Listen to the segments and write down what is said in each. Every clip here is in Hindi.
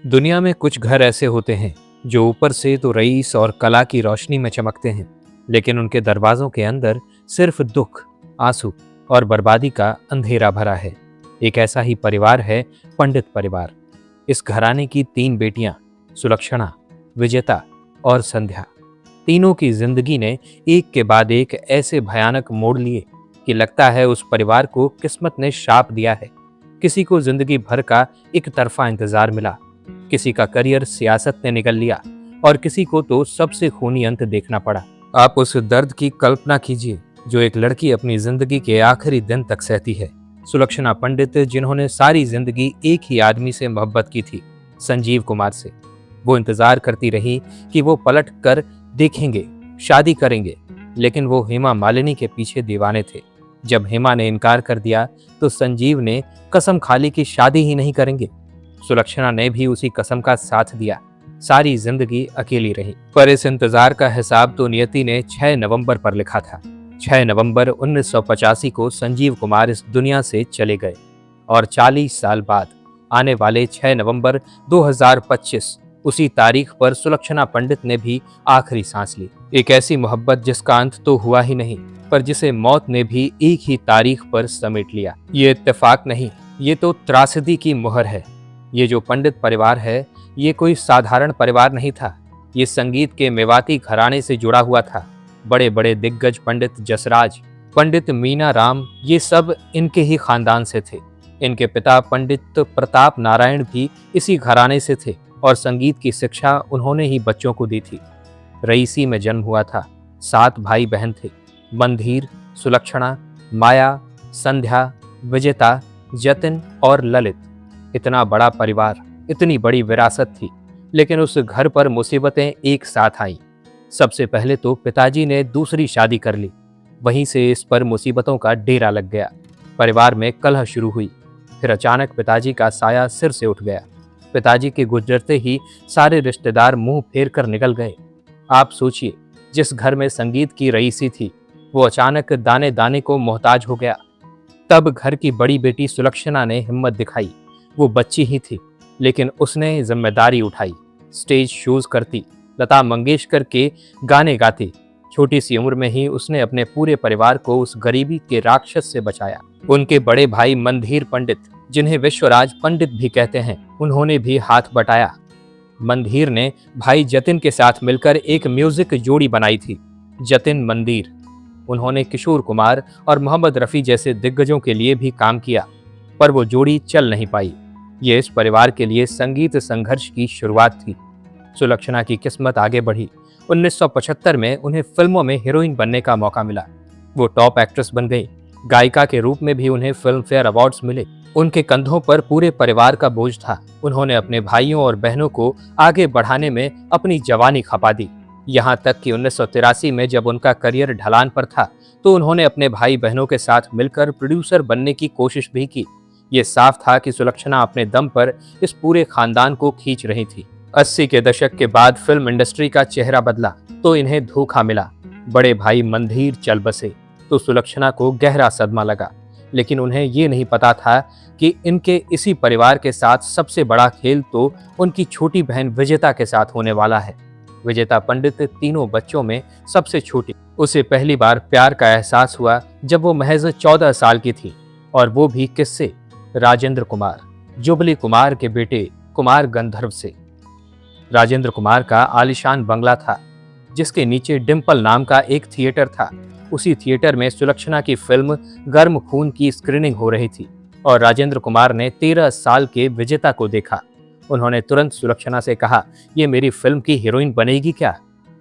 दुनिया में कुछ घर ऐसे होते हैं जो ऊपर से तो रईस और कला की रोशनी में चमकते हैं, लेकिन उनके दरवाजों के अंदर सिर्फ दुख, आंसू और बर्बादी का अंधेरा भरा है। एक ऐसा ही परिवार है पंडित परिवार। इस घराने की 3 बेटियां सुलक्षणा, विजेता और संध्या। तीनों की जिंदगी ने एक के बाद एक ऐसे भयानक मोड़ लिए कि लगता है उस परिवार को किस्मत ने श्राप दिया है। किसी को जिंदगी भर का एक तरफा इंतजार मिला, किसी का करियर सियासत ने निगल लिया और किसी को तो सबसे खूनी अंत देखना पड़ा। आप उस दर्द की कल्पना कीजिए जो एक लड़की अपनी जिंदगी के आखिरी दिन तक सहती है। सुलक्षणा पंडित, जिन्होंने सारी जिंदगी एक ही आदमी से मोहब्बत की थी, संजीव कुमार से। वो इंतजार करती रही कि वो पलट कर देखेंगे, शादी करेंगे, लेकिन वो हेमा मालिनी के पीछे दीवाने थे। जब हेमा ने इनकार कर दिया तो संजीव ने कसम खा ली कि शादी ही नहीं करेंगे। सुलक्षणा ने भी उसी कसम का साथ दिया, सारी जिंदगी अकेली रही। पर इस इंतजार का हिसाब तो नियति ने 6 नवंबर पर लिखा था। 6 नवंबर 1985 को संजीव कुमार इस दुनिया से चले गए और 40 साल बाद आने वाले 6 नवंबर 2025 उसी तारीख पर सुलक्षणा पंडित ने भी आखिरी सांस ली। एक ऐसी मोहब्बत जिसका अंत तो हुआ ही नहीं, पर जिसे मौत ने भी एक ही तारीख पर समेट लिया। ये इत्तेफाक नहीं, ये तो त्रासदी की मुहर है। ये जो पंडित परिवार है, ये कोई साधारण परिवार नहीं था। ये संगीत के मेवाती घराने से जुड़ा हुआ था। बड़े बड़े दिग्गज पंडित जसराज, पंडित मीना राम, ये सब इनके ही खानदान से थे। इनके पिता पंडित प्रताप नारायण भी इसी घराने से थे और संगीत की शिक्षा उन्होंने ही बच्चों को दी थी। रईसी में जन्म हुआ था। 7 भाई बहन थे, मंधीर, सुलक्षणा, माया, संध्या, विजेता, जतिन और ललित। इतना बड़ा परिवार, इतनी बड़ी विरासत थी, लेकिन उस घर पर मुसीबतें एक साथ आईं। सबसे पहले तो पिताजी ने दूसरी शादी कर ली। वहीं से इस पर मुसीबतों का डेरा लग गया। परिवार में कलह शुरू हुई। फिर अचानक पिताजी का साया सिर से उठ गया। पिताजी के गुजरते ही सारे रिश्तेदार मुंह फेर कर निकल गए। आप सोचिए, जिस घर में संगीत की रईसी थी, वो अचानक दाने दाने को मोहताज हो गया। तब घर की बड़ी बेटी सुलक्षणा ने हिम्मत दिखाई। वो बच्ची ही थी, लेकिन उसने जिम्मेदारी उठाई। स्टेज शोज करती, लता मंगेशकर के गाने गाती। छोटी सी उम्र में ही उसने अपने पूरे परिवार को उस गरीबी के राक्षस से बचाया। उनके बड़े भाई मंधीर पंडित, जिन्हें विश्वराज पंडित भी कहते हैं, उन्होंने भी हाथ बटाया। मंधीर ने भाई जतिन के साथ मिलकर एक म्यूजिक जोड़ी बनाई थी, जतिन मंदिर। उन्होंने किशोर कुमार और मोहम्मद रफी जैसे दिग्गजों के लिए भी काम किया, पर वो जोड़ी चल नहीं पाई। ये इस परिवार के लिए संगीत संघर्ष की शुरुआत थी। सुलक्षणा की किस्मत आगे बढ़ी। 1975 में उन्हें फिल्मों में हीरोइन बनने का मौका मिला। वो टॉप एक्ट्रेस बन गई। गायिका के रूप में भी उन्हें फिल्म फेयर अवार्ड्स मिले। उनके कंधों पर पूरे परिवार का बोझ था। उन्होंने अपने भाइयों और बहनों को आगे बढ़ाने में अपनी जवानी खपा दी। यहाँ तक कि 1983 में जब उनका करियर ढलान पर था, तो उन्होंने अपने भाई बहनों के साथ मिलकर प्रोड्यूसर बनने की कोशिश भी की। ये साफ था कि सुलक्षणा अपने दम पर इस पूरे खानदान को खींच रही थी। 80 के दशक के बाद फिल्म इंडस्ट्री का चेहरा बदला तो इन्हें धोखा मिला। बड़े भाई मंधीर चल बसे तो सुलक्षणा को गहरा सदमा लगा, लेकिन उन्हें ये नहीं पता था कि इनके इसी परिवार के साथ सबसे बड़ा खेल तो उनकी छोटी बहन विजेता के साथ होने वाला है। विजेता पंडित तीनों बच्चों में सबसे छोटी। उसे पहली बार प्यार का एहसास हुआ जब वो महज 14 साल की थी, और वो भी किससे? राजेंद्र कुमार, जुबली कुमार के बेटे कुमार गंधर्व से। राजेंद्र कुमार का आलीशान बंगला था, जिसके नीचे डिम्पल नाम का एक थिएटर था। उसी थिएटर में सुलक्षणा की फिल्म गर्म खून की स्क्रीनिंग हो रही थी और राजेंद्र कुमार ने 13 साल के विजेता को देखा। उन्होंने तुरंत सुलक्षणा से कहा, ये मेरी फिल्म की हीरोइन बनेगी क्या?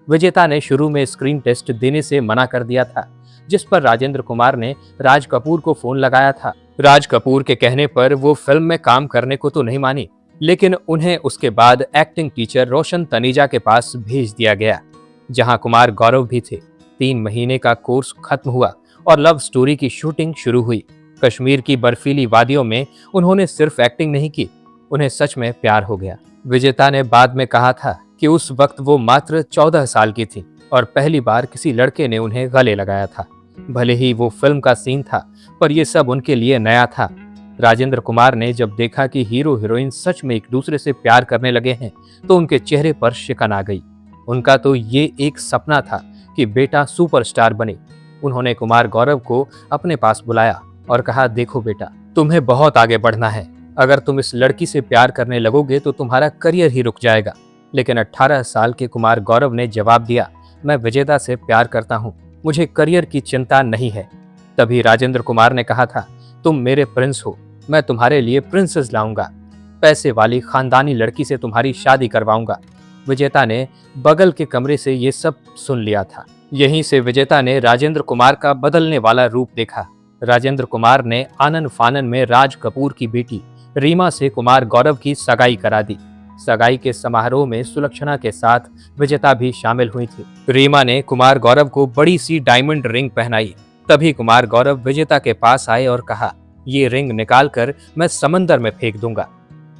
विजेता ने शुरू में स्क्रीन टेस्ट देने से मना कर दिया था, जिस पर राजेंद्र कुमार ने राज कपूर को फोन लगाया था। राज कपूर के कहने पर वो फिल्म में काम करने को तो नहीं मानी, लेकिन उन्हें उसके बाद एक्टिंग टीचर रोशन तनीजा के पास भेज दिया गया, जहां कुमार गौरव भी थे। 3 महीने का कोर्स खत्म हुआ और लव स्टोरी की शूटिंग शुरू हुई। कश्मीर की बर्फीली वादियों में उन्होंने सिर्फ एक्टिंग नहीं की, उन्हें सच में प्यार हो गया। विजेता ने बाद में कहा था कि उस वक्त वो मात्र 14 साल की थी और पहली बार किसी लड़के ने उन्हें गले लगाया था। भले ही वो फिल्म का सीन था, पर यह सब उनके लिए नया था। राजेंद्र कुमार ने जब देखा कि हीरो हीरोइन सच में एक दूसरे से प्यार करने लगे हैं तो उनके चेहरे पर शिकन आ गई। उनका तो ये एक सपना था कि बेटा सुपरस्टार बने। उन्होंने कुमार गौरव को अपने पास बुलाया और कहा, देखो बेटा, तुम्हें बहुत आगे बढ़ना है। अगर तुम इस लड़की से प्यार करने लगोगे तो तुम्हारा करियर ही रुक जाएगा। लेकिन 18 साल के कुमार गौरव ने जवाब दिया, मैं विजेता से प्यार करता हूँ, मुझे करियर की चिंता नहीं है। तभी राजेंद्र कुमार ने कहा था, तुम मेरे प्रिंस हो, मैं तुम्हारे लिए प्रिंसेस लाऊंगा, पैसे वाली खानदानी लड़की से तुम्हारी शादी करवाऊंगा। विजेता ने बगल के कमरे से ये सब सुन लिया था। यहीं से विजेता ने राजेंद्र कुमार का बदलने वाला रूप देखा। राजेंद्र कुमार ने आनन फानन में राज कपूर की बेटी रीमा से कुमार गौरव की सगाई करा दी। सगाई के समारोह में सुलक्षणा के साथ विजेता भी शामिल हुई थी। रीमा ने कुमार गौरव को बड़ी सी डायमंड रिंग पहनाई। तभी कुमार गौरव विजेता के पास आए और कहा, ये रिंग निकालकर मैं समंदर में फेंक दूंगा।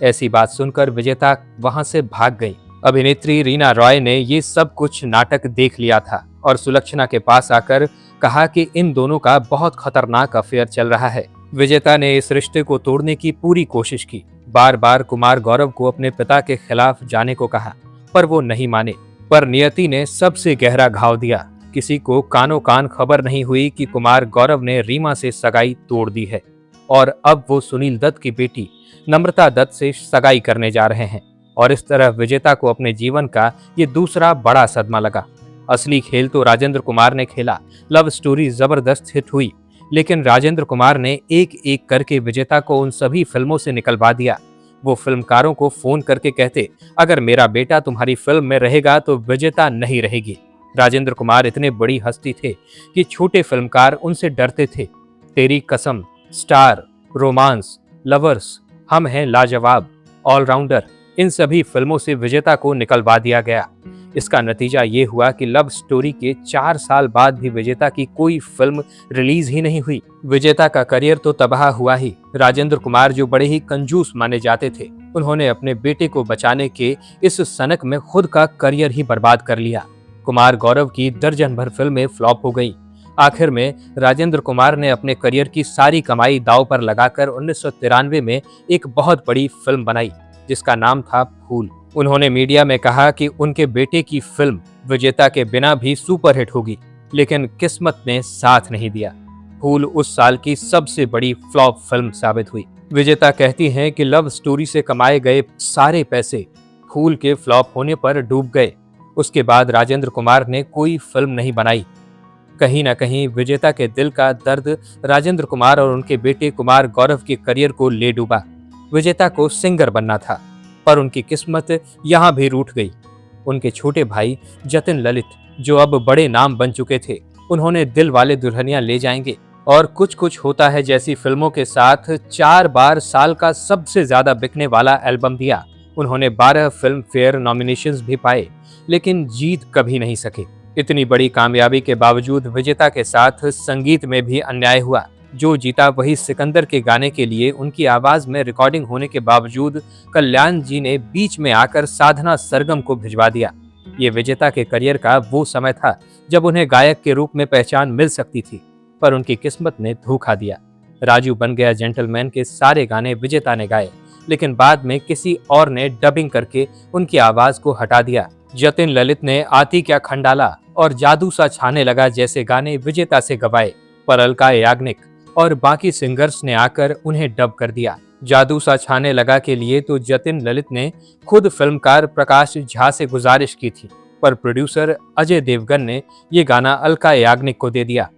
ऐसी बात सुनकर विजेता वहां से भाग गई। अभिनेत्री रीना रॉय ने ये सब कुछ नाटक देख लिया था और सुलक्षणा के पास आकर कहा कि इन दोनों का बहुत खतरनाक अफेयर चल रहा है। विजेता ने इस रिश्ते को तोड़ने की पूरी कोशिश की। बार बार कुमार गौरव को अपने पिता के खिलाफ जाने को कहा, पर वो नहीं माने। पर नियति ने सबसे गहरा घाव दिया। किसी को कानो कान खबर नहीं हुई कि कुमार गौरव ने रीमा से सगाई तोड़ दी है और अब वो सुनील दत्त की बेटी नम्रता दत्त से सगाई करने जा रहे हैं। और इस तरह विजेता को अपने जीवन का ये दूसरा बड़ा सदमा लगा। असली खेल तो राजेंद्र कुमार ने खेला। लव स्टोरी जबरदस्त हिट हुई, लेकिन राजेंद्र कुमार ने एक एक करके विजेता को उन सभी फिल्मों से निकलवा दिया। वो फिल्मकारों को फोन करके कहते, अगर मेरा बेटा तुम्हारी फिल्म में रहेगा तो विजेता नहीं रहेगी। राजेंद्र कुमार इतने बड़ी हस्ती थे कि छोटे फिल्मकार उनसे डरते थे। तेरी कसम, स्टार, रोमांस, लवर्स, हम हैं लाजवाब, ऑलराउंडर, इन सभी फिल्मों से विजेता को निकलवा दिया गया। इसका नतीजा ये हुआ कि लव स्टोरी के 4 साल बाद भी विजेता की कोई फिल्म रिलीज ही नहीं हुई। विजेता का करियर तो तबाह हुआ ही। राजेंद्र कुमार जो बड़े ही कंजूस माने जाते थे, उन्होंने अपने बेटे को बचाने के इस सनक में खुद का करियर ही बर्बाद कर लिया। कुमार गौरव की दर्जन भर फिल्में फ्लॉप हो गई। आखिर में राजेंद्र कुमार ने अपने करियर की सारी कमाई दांव पर लगाकर 1993 में एक बहुत बड़ी फिल्म बनाई जिसका नाम था फूल। उन्होंने मीडिया में कहा कि उनके बेटे की फिल्म विजेता के बिना भी सुपरहिट होगी, लेकिन किस्मत ने साथ नहीं दिया। फूल उस साल की सबसे बड़ी फ्लॉप फिल्म साबित हुई। विजेता कहती हैं कि लव स्टोरी से कमाए गए सारे पैसे फूल के फ्लॉप होने पर डूब गए। उसके बाद राजेंद्र कुमार ने कोई फिल्म नहीं बनाई। कहीं न कहीं विजेता के दिल का दर्द राजेंद्र कुमार और उनके बेटे कुमार गौरव के करियर को ले डूबा। विजेता को सिंगर बनना था, पर उनकी किस्मत यहाँ भी रूठ गई। उनके छोटे भाई जतिन ललित, जो अब बड़े नाम बन चुके थे, उन्होंने दिल वाले दुल्हनिया ले जाएंगे और कुछ कुछ होता है जैसी फिल्मों के साथ 4 बार साल का सबसे ज्यादा बिकने वाला एल्बम दिया। उन्होंने 12 फिल्म फेयर नॉमिनेशंस भी पाए, लेकिन जीत कभी नहीं सके। इतनी बड़ी कामयाबी के बावजूद विजेता के साथ संगीत में भी अन्याय हुआ। जो जीता वही सिकंदर के गाने के लिए उनकी आवाज में रिकॉर्डिंग होने के बावजूद कल्याण जी ने बीच में आकर साधना सरगम को भिजवा दिया। ये विजेता के करियर का वो समय था जब उन्हें गायक के रूप में पहचान मिल सकती थी, पर उनकी किस्मत ने धोखा दिया। राजू बन गया जेंटलमैन के सारे गाने विजेता ने गाए, लेकिन बाद में किसी और ने डबिंग करके उनकी आवाज को हटा दिया। जतिन ललित ने आती क्या खंडाला और जादू सा छाने लगा जैसे गाने विजेता से गवाए, पर अलका याग्निक और बाकी सिंगर्स ने आकर उन्हें डब कर दिया। जादू सा छाने लगा के लिए तो जतिन ललित ने खुद फिल्मकार प्रकाश झा से गुजारिश की थी, पर प्रोड्यूसर अजय देवगन ने ये गाना अलका याग्निक को दे दिया।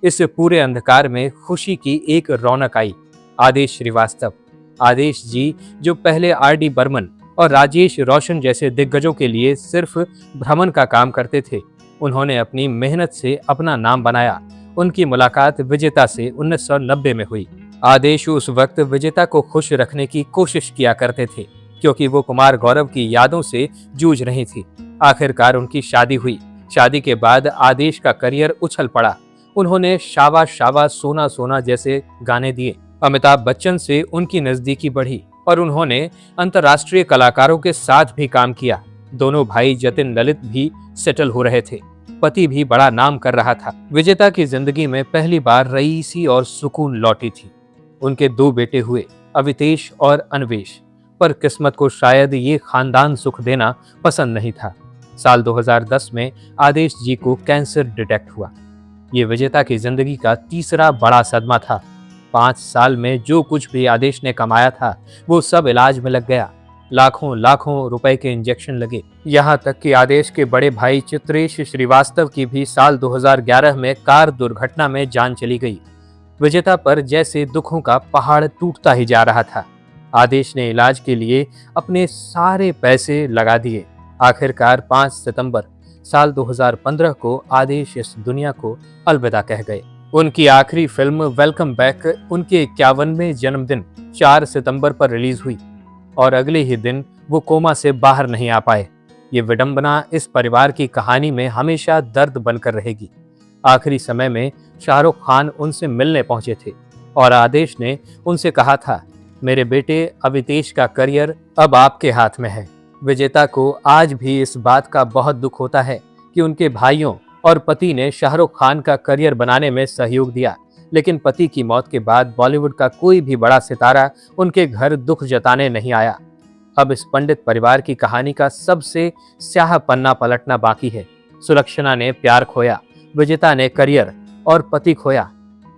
इस पूरे अंधकार में खुशी की एक रौनक आई। आदेश श्रीवास्तव, आदेश जी जो पहले आर.डी. बर्मन और राजेश रोशन जैसे दिग्गजों के लिए सिर्फ भ्रमण का काम करते थे, उन्होंने अपनी मेहनत से अपना नाम बनाया। उनकी मुलाकात विजेता से 1990 में हुई। आदेश उस वक्त विजेता को खुश रखने की कोशिश किया करते थे, क्योंकि वो कुमार गौरव की यादों से जूझ रही थी। आखिरकार उनकी शादी हुई। शादी के बाद आदेश का करियर उछल पड़ा। उन्होंने शावा शावा सोना सोना जैसे गाने दिए। अमिताभ बच्चन से उनकी नजदीकी बढ़ी और उन्होंने अंतर्राष्ट्रीय कलाकारों के साथ भी काम किया। दोनों भाई जतिन ललित भी सेटल हो रहे थे, पति भी बड़ा नाम कर रहा था। विजेता की जिंदगी में पहली बार रईसी और सुकून लौटी थी। उनके 2 बेटे हुए, अवितेश और अन्वेश, पर किस्मत को शायद ये खानदान सुख देना पसंद नहीं था। साल 2010 में आदेश जी को कैंसर डिटेक्ट हुआ। ये विजेता की जिंदगी का तीसरा बड़ा सदमा था। 5 साल में जो कुछ भी आदेश ने कमाया था वो सब इलाज में लग गया। लाखों लाखों रुपए के इंजेक्शन लगे। यहाँ तक कि आदेश के बड़े भाई चित्रेश श्रीवास्तव की भी साल 2011 में कार दुर्घटना में जान चली गई। विजेता पर जैसे दुखों का पहाड़ टूटता ही जा रहा था। आदेश ने इलाज के लिए अपने सारे पैसे लगा दिए। आखिरकार 5 सितंबर साल 2015 को आदेश इस दुनिया को अलविदा कह गए। उनकी आखिरी फिल्म वेलकम बैक उनके 51वें जन्मदिन 4 सितंबर पर रिलीज हुई और अगले ही दिन वो कोमा से बाहर नहीं आ पाए। ये विडंबना इस परिवार की कहानी में हमेशा दर्द बनकर रहेगी। आखिरी समय में शाहरुख खान उनसे मिलने पहुंचे थे और आदेश ने उनसे कहा था, मेरे बेटे अवितेश का करियर अब आपके हाथ में है। विजेता को आज भी इस बात का बहुत दुख होता है कि उनके भाइयों और पति ने शाहरुख खान का करियर बनाने में सहयोग दिया, लेकिन पति की मौत के बाद बॉलीवुड का कोई भी बड़ा सितारा उनके घर दुख जताने नहीं आया। अब इस पंडित परिवार की कहानी का सबसे स्याह पन्ना पलटना बाकी है। सुलक्षणा ने प्यार खोया, विजेता ने करियर और पति खोया,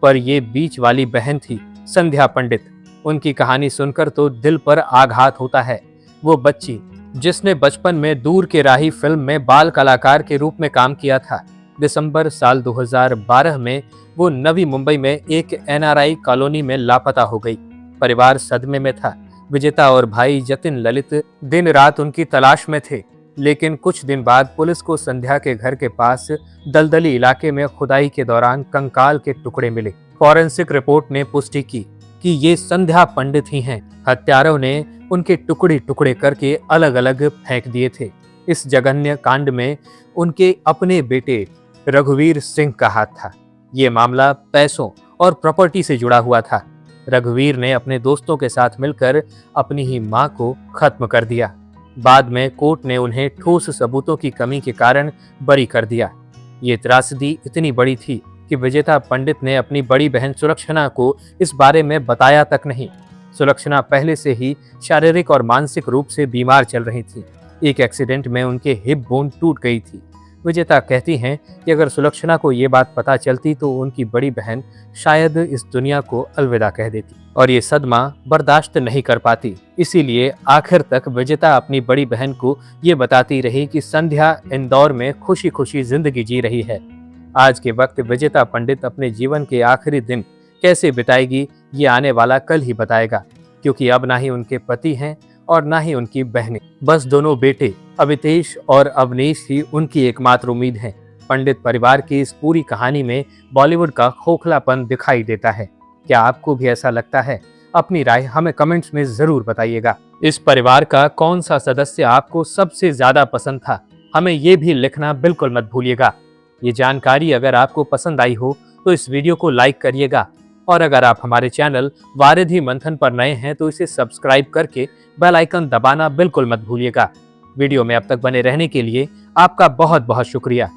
पर ये बीच वाली बहन थी संध्या पंडित। उनकी कहानी सुनकर तो दिल पर आघात होता है। वो बच्ची जिसने बचपन में दूर के राही फिल्म में बाल कलाकार के रूप में काम किया था, दिसंबर साल 2012 में वो नवी मुंबई में एक NRI कॉलोनी में लापता हो गई। परिवार सदमे में था। विजेता और भाई जतिन ललित दिन रात उनकी तलाश में थे, लेकिन कुछ दिन बाद पुलिस को संध्या के घर के पास दलदली इलाके में खुदाई के दौरान कंकाल के टुकड़े मिले। फॉरेंसिक रिपोर्ट ने पुष्टि की कि ये संध्या पंडित ही हैं। हत्यारों ने उनके टुकड़े टुकड़े करके अलग अलग फेंक दिए थे। इस जघन्य कांड में उनके अपने बेटे रघुवीर सिंह का हाथ था। ये मामला पैसों और प्रॉपर्टी से जुड़ा हुआ था। रघुवीर ने अपने दोस्तों के साथ मिलकर अपनी ही मां को खत्म कर दिया। बाद में कोर्ट ने उन्हें ठोस सबूतों की कमी के कारण बरी कर दिया। ये त्रासदी इतनी बड़ी थी कि विजेता पंडित ने अपनी बड़ी बहन सुलक्षणा को इस बारे में बताया तक नहीं। सुलक्षणा पहले से ही शारीरिक और मानसिक रूप से बीमार चल रही थी। एक एक्सीडेंट में उनके हिप बोन टूट गई थी। विजेता कहती हैं कि अगर सुलक्षणा को ये बात पता चलती तो उनकी बड़ी बहन शायद इस दुनिया को अलविदा कह देती और ये सदमा बर्दाश्त नहीं कर पाती। इसीलिए आखिर तक विजेता अपनी बड़ी बहन को ये बताती रही कि संध्या इंदौर में खुशी खुशी जिंदगी जी रही है। आज के वक्त विजेता पंडित अपने जीवन के आखिरी दिन कैसे बिताएगी ये आने वाला कल ही बताएगा, क्योंकि अब ना ही उनके पति हैं और ना ही उनकी बहनें। बस दोनों बेटे अवितेश और अवनीश ही उनकी एकमात्र उम्मीद हैं। पंडित परिवार की इस पूरी कहानी में बॉलीवुड का खोखलापन दिखाई देता है। क्या आपको भी ऐसा लगता है? अपनी राय हमें कमेंट्स में जरूर बताइएगा। इस परिवार का कौन सा सदस्य आपको सबसे ज्यादा पसंद था? हमें ये भी लिखना बिल्कुल मत भूलिएगा। ये जानकारी अगर आपको पसंद आई हो तो इस वीडियो को लाइक करिएगा और अगर आप हमारे चैनल वारिधि मंथन पर नए हैं तो इसे सब्सक्राइब करके बेल आइकन दबाना बिल्कुल मत भूलिएगा। वीडियो में अब तक बने रहने के लिए आपका बहुत बहुत शुक्रिया।